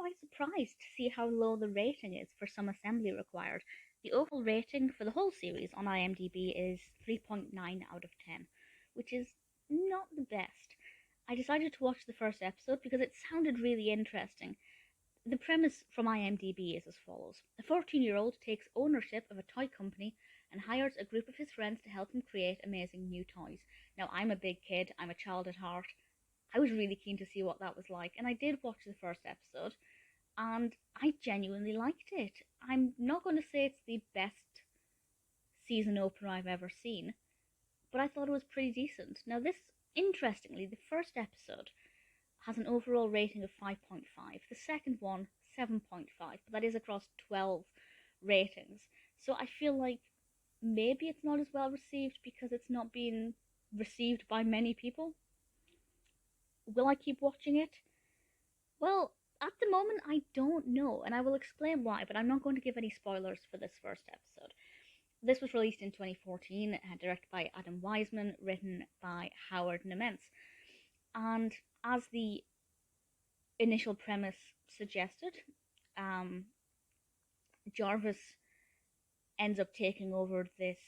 quite surprised to see how low the rating is for some Assembly Required. The overall rating for the whole series on IMDb is 3.9 out of 10, which is not the best. I decided to watch the first episode because it sounded really interesting. The premise from IMDb is as follows. A 14-year-old takes ownership of a toy company and hires a group of his friends to help him create amazing new toys. Now, I'm a big kid, I'm a child at heart. I was really keen to see what that was like, and I did watch the first episode, and I genuinely liked it. I'm not going to say it's the best season opener I've ever seen, but I thought it was pretty decent. Now, interestingly, the first episode has an overall rating of 5.5. The second one, 7.5, but that is across 12 ratings. So I feel like maybe it's not as well received because it's not being received by many people. Will I keep watching it? Well, at the moment I don't know, and I will explain why, but I'm not going to give any spoilers for this first episode. This was released in 2014, directed by Adam Wiseman, written by Houde Nements. And as the initial premise suggested, Jarvis ends up taking over this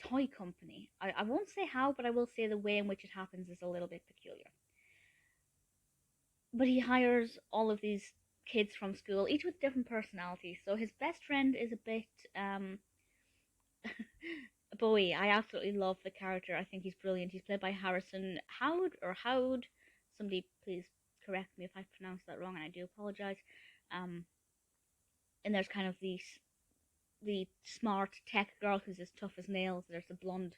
toy company. I won't say how, but I will say the way in which it happens is a little bit peculiar. But he hires all of these kids from school, each with different personalities. So his best friend is a bit Bowie. I absolutely love the character. I think he's brilliant. He's played by Harrison Houde. Somebody please correct me if I pronounced that wrong, and I do apologize. And there's kind of the smart tech girl who's as tough as nails. There's the blonde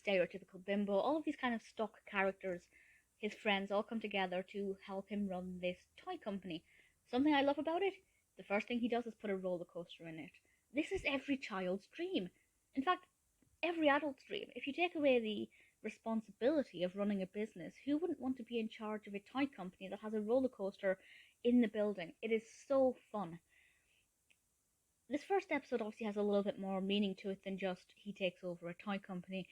stereotypical bimbo. All of these kind of stock characters, his friends, all come together to help him run this toy company. Something I love about it, the first thing he does is put a roller coaster in it. This is every child's dream. In fact, every adult's dream. If you take away the responsibility of running a business, who wouldn't want to be in charge of a toy company that has a roller coaster in the building? It is so fun. This first episode obviously has a little bit more meaning to it than just he takes over a toy company.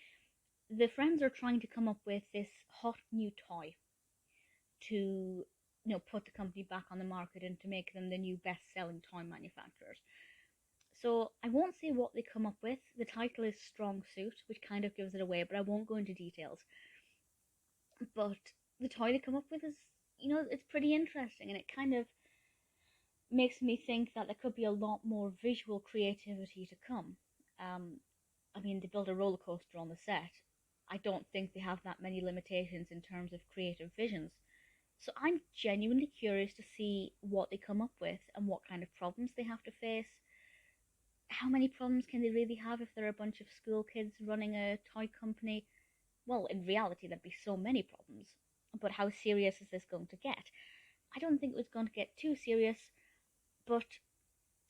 The friends are trying to come up with this hot new toy to, put the company back on the market and to make them the new best-selling toy manufacturers. So I won't say what they come up with. The title is Strong Suit, which kind of gives it away, but I won't go into details. But the toy they come up with is, it's pretty interesting, and it kind of makes me think that there could be a lot more visual creativity to come. They build a roller coaster on the set. I don't think they have that many limitations in terms of creative visions. So I'm genuinely curious to see what they come up with and what kind of problems they have to face. How many problems can they really have if they're a bunch of school kids running a toy company? Well, in reality, there'd be so many problems. But how serious is this going to get? I don't think it was going to get too serious, but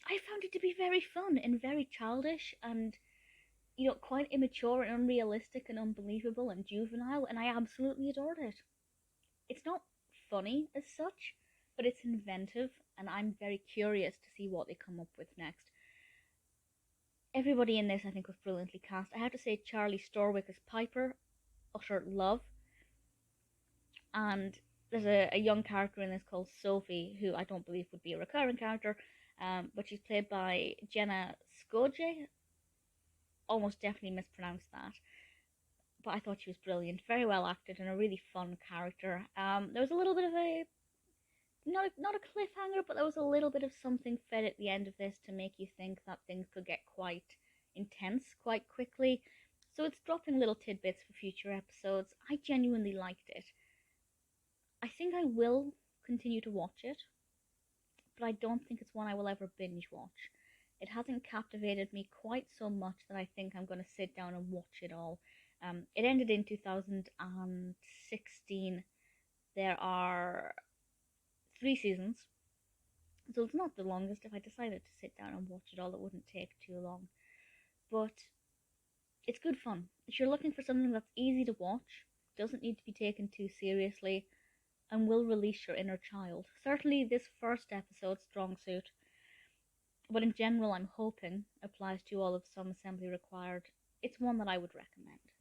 I found it to be very fun and very childish and, quite immature and unrealistic and unbelievable and juvenile, and I absolutely adored it. It's not funny as such, but it's inventive, and I'm very curious to see what they come up with next. Everybody in this, I think, was brilliantly cast. I have to say Charlie Storwick as Piper, utter love. And there's a young character in this called Sophie, who I don't believe would be a recurring character, but she's played by Jena Skodje. Almost definitely mispronounced that. But I thought she was brilliant, very well acted, and a really fun character. There was a little bit of not a cliffhanger, but there was a little bit of something fed at the end of this to make you think that things could get quite intense quite quickly. So it's dropping little tidbits for future episodes. I genuinely liked it. I think I will continue to watch it, but I don't think it's one I will ever binge watch. It hasn't captivated me quite so much that I think I'm going to sit down and watch it all. It ended in 2016. There are 3 seasons, so it's not the longest. If I decided to sit down and watch it all, it wouldn't take too long. But it's good fun. If you're looking for something that's easy to watch, doesn't need to be taken too seriously, and will release your inner child. Certainly this first episode, Strong Suit, but in general I'm hoping applies to all of Some Assembly Required. It's one that I would recommend.